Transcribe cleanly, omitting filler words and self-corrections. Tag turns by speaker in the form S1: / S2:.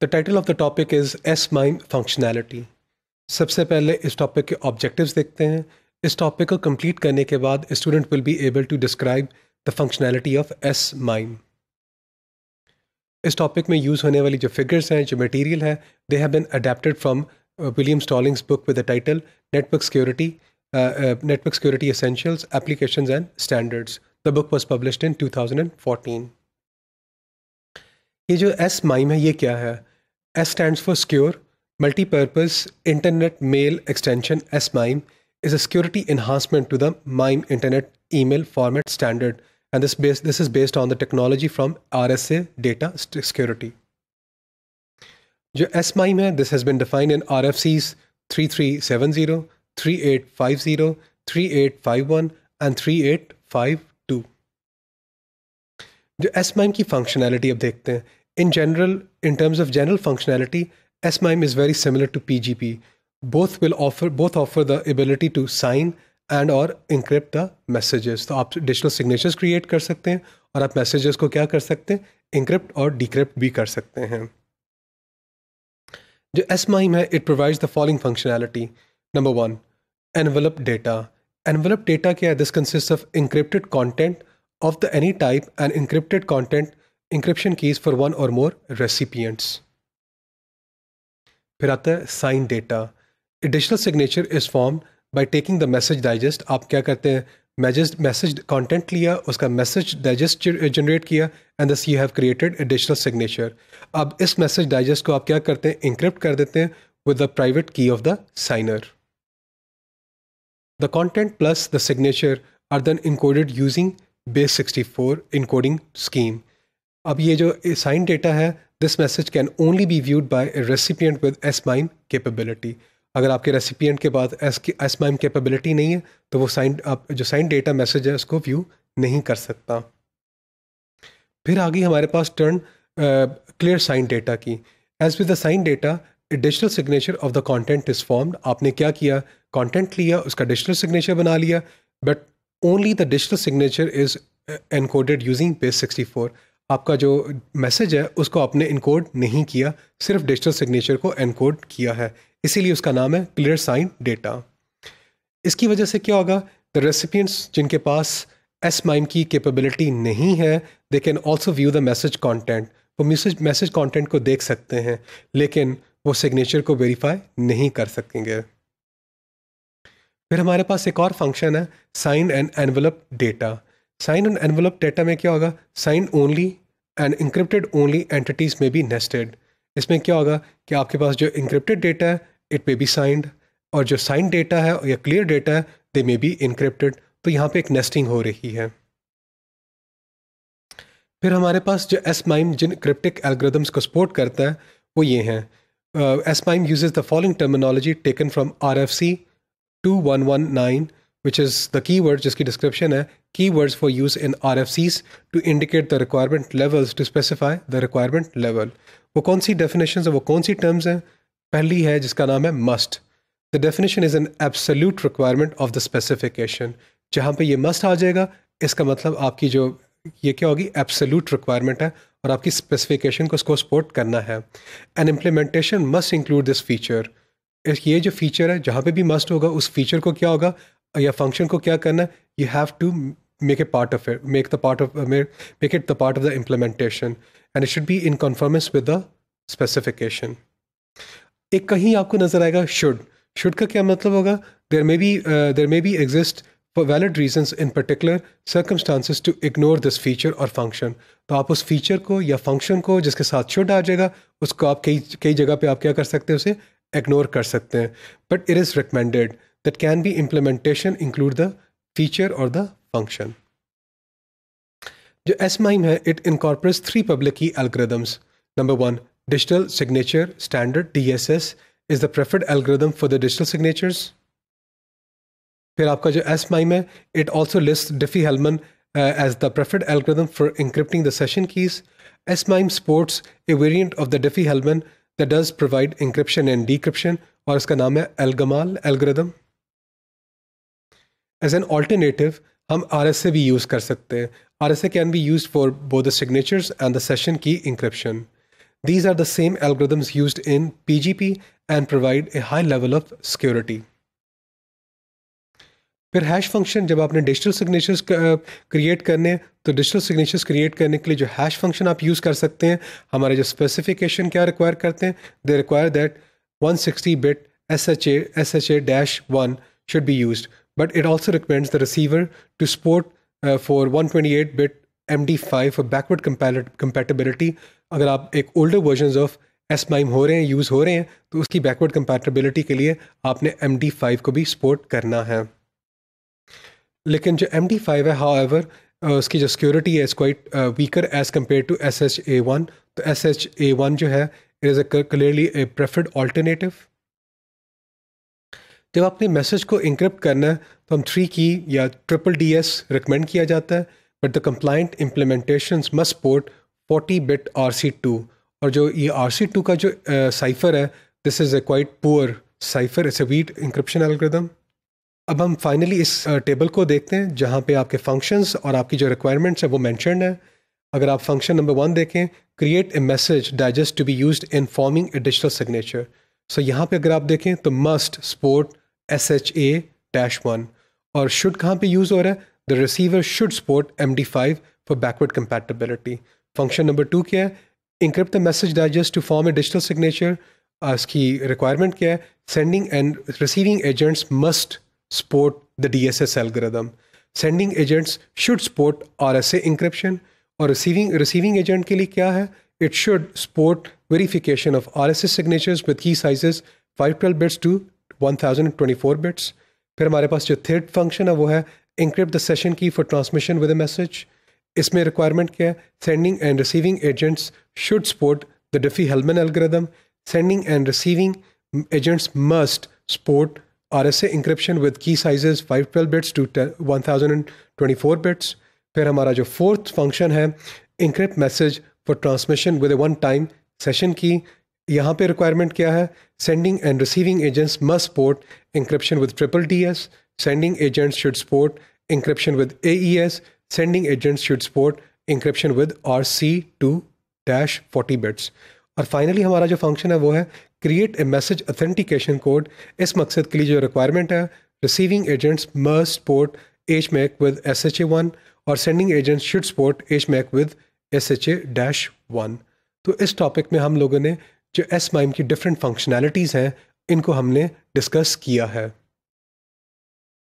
S1: The title of the topic is S-MIME functionality. सबसे पहले इस टॉपिक के ऑब्जेक्टिव्स देखते हैं. इस टॉपिक को कंप्लीट करने के बाद student will be able to describe the functionality of S-MIME. इस टॉपिक में यूज़ होने वाली जो फिगर्स हैं, जो मटेरियल है, they have been adapted from William Stallings book with the title network security essentials, applications and standards. The book was published in 2014. ये जो S-MIME है, ये क्या है? S stands for Secure Multi-Purpose Internet Mail Extension. S-MIME is a security enhancement to the MIME Internet Email Format Standard, and this is based on the technology from RSA Data Security. जो S-MIME है, this has been defined in RFCs 3370, 3850, 3851 and 3852. जो S-MIME की functionality अब देखते हैं. In general, in terms of general functionality, S-MIME is very similar to PGP. Both offer the ability to sign and or encrypt the messages. तो आप digital signatures create कर सकते हैं और आप messages को क्या कर सकते हैं? Encrypt और decrypt भी कर सकते हैं. जो S-MIME है, it provides the following functionality. Number 1, envelope data. Envelope data क्या है? This consists of encrypted content of the any type and encrypted content encryption keys for one or more recipients. फिर आता है sign data. A digital signature is formed by taking the message digest. आप क्या करते हैं? Message content लिया, उसका message digest generate किया, and thus you have created a digital signature. अब इस मैसेज डाइजेस्ट को आप क्या करते हैं? इंक्रिप्ट कर देते हैं with the private key of the signer. The content plus the signature are then encoded using base64 encoding scheme. अब ये जो साइन डेटा है, this message can only be viewed by a recipient with S-MIME capability. अगर आपके recipient के पास S-MIME capability नहीं है तो वो जो साइन डेटा मैसेज है उसको व्यू नहीं कर सकता. फिर आगे हमारे पास टर्न क्लियर साइन डेटा की. As with the sign data, a digital signature of the content is formed. आपने क्या किया? कॉन्टेंट लिया, उसका डिजिटल सिग्नेचर बना लिया, but only the digital signature is encoded using base64. आपका जो मैसेज है उसको आपने इनकोड नहीं किया, सिर्फ डिजिटल सिग्नेचर को एनकोड किया है, इसीलिए उसका नाम है क्लियर साइन डेटा. इसकी वजह से क्या होगा? द रेसिपिएंट्स जिनके पास S-MIME की कैपेबिलिटी नहीं है, they can also view the message content. वो मैसेज कॉन्टेंट को देख सकते हैं, लेकिन वो सिग्नेचर को वेरीफाई नहीं कर सकेंगे. फिर हमारे पास एक और फंक्शन है, sign and envelope data. Sign and envelope data में क्या होगा? Sign only and encrypted only entities में बी नेस्टेड. इसमें क्या होगा कि आपके पास जो इंक्रिप्टेड डेटा है, इट मे बी साइंड, और जो साइन डेटा है या क्लियर डेटा है, दे मे बी इंक्रिप्टेड. तो यहाँ पे एक नेस्टिंग हो रही है. फिर हमारे पास जो S-MIME जिन क्रिप्टिक एल्गोरिथम्स को सपोर्ट करता है वो ये हैं. S-MIME uses the following terminology taken from RFC 2119, which is the keyword जिसकी description है keywords for use in RFCs to indicate the requirement levels to specify the requirement level. वो कौन सी definitions है, वो कौन सी terms हैं? पहली है जिसका नाम है must. The definition is an absolute requirement of the specification. जहाँ पे ये must आ जाएगा, इसका मतलब आपकी जो ये क्या होगी? absolute requirement है और आपकी specification को उसको support करना है. An implementation must include this feature. ये जो फीचर है, जहाँ पे भी मस्ट होगा, उस फीचर को क्या होगा या फंक्शन को क्या करना है? You have to make a part of it, make it the part of the implementation, and it should be in conformance with the specification. एक कहीं आपको नजर आएगा शुड का क्या मतलब होगा? There may be exist for valid reasons in particular circumstances to ignore this feature और फंक्शन. तो आप उस फीचर को या फंक्शन को जिसके साथ शुड आ जाएगा, उसको आप कई जगह पे आप क्या कर सकते हैं? उसे इग्नोर कर सकते हैं. But it is recommended that can be implementation include the feature और द फंक्शन. जो S-MIME है, इट इनकॉर्पोरेट्स 3 पब्लिक की algorithms. Number 1, digital signature standard DSS is the preferred algorithm for the digital signatures. फिर आपका जो S-MIME है, it also list Diffie-Hellman as the preferred algorithm for encrypting the session keys. S-MIME supports a variant of the Diffie-Hellman that does provide encryption and decryption, और इसका नाम है Elgamal algorithm. As an alternative, हम RSA भी use कर सकते हैं. RSA can be used for both the signatures and the session key encryption. These are the same algorithms used in PGP and provide a high level of security. फिर hash function, जब आपने digital signatures create करने, तो digital signatures create करने के लिए जो hash function आप यूज़ कर सकते हैं, हमारे जो स्पेसिफिकेशन क्या रिक्वायर करते हैं, they require that 160 bit SHA-1 should be used, but it also recommends the receiver to support for 128 bit MD5 for backward compatibility. अगर आप एक ओल्डर वर्जन ऑफ S-MIME हो रहे हैं, यूज़ हो रहे हैं, तो उसकी बैकवर्ड कंपैटिबिलिटी के लिए आपने MD5 को भी सपोर्ट करना है. लेकिन जो MD5 है, हाउएवर, उसकी जो सिक्योरिटी है is quite weaker as compare to SHA-1. तो SHA-1 जो है, it is clearly a preferred alternative. जब आपने मैसेज को इंक्रिप्ट करना है तो हम 3 की या DDS रिकमेंड किया जाता है, but the compliant implementations must support 40 bit RC2. और जो ये RC2 का जो साइफर है, this is a quite poor cipher, it's a weak encryption algorithm. अब हम फाइनली इस टेबल को देखते हैं जहाँ पे आपके फंक्शंस और आपकी जो रिक्वायरमेंट्स है वो मैंशनड है. अगर आप फंक्शन नंबर 1 देखें, create a message digest to be used in forming a digital signature. So यहाँ पे अगर आप देखें तो मस्ट सपोर्ट SHA-1. और शुड कहाँ पे यूज़ हो रहा है, the receiver should support MD5 for backward compatibility. Function number 2 क्या है, encrypt the message digest to form a digital signature. इसकी रिक्वायरमेंट क्या है, sending and receiving agents must support the DSS algorithm. Sending agents should support RSA encryption. और receiving agent के लिए क्या है, it should support verification of RSA signatures with key sizes 512 bits to 1024 bits. फिर हमारे पास जो थर्ड फंक्शन है वो है encrypt the session key for transmission with a message. इसमें रिक्वायरमेंट क्या है, sending and receiving agents should support the Diffie-Hellman algorithm. Sending and receiving agents must support RSA encryption with key sizes 512 bits to 1024 bits. फिर हमारा जो fourth function है, encrypt message for transmission with a one-time session key. यहाँ पे requirement क्या है, sending and receiving agents must support encryption with DDS. Sending agents should support encryption with AES. Sending agents should support encryption with RC2-40 bits. और finally हमारा जो function है वो है create a message authentication code. इस मकसद के लिए जो रिक्वायरमेंट है, receiving agents must support HMAC with SHA-1 और sending agents should support HMAC with SHA-1. तो इस टॉपिक में हम लोगों ने जो S-MIME की डिफरेंट फंक्शनैलिटीज़ हैं, इनको हमने डिस्कस किया है.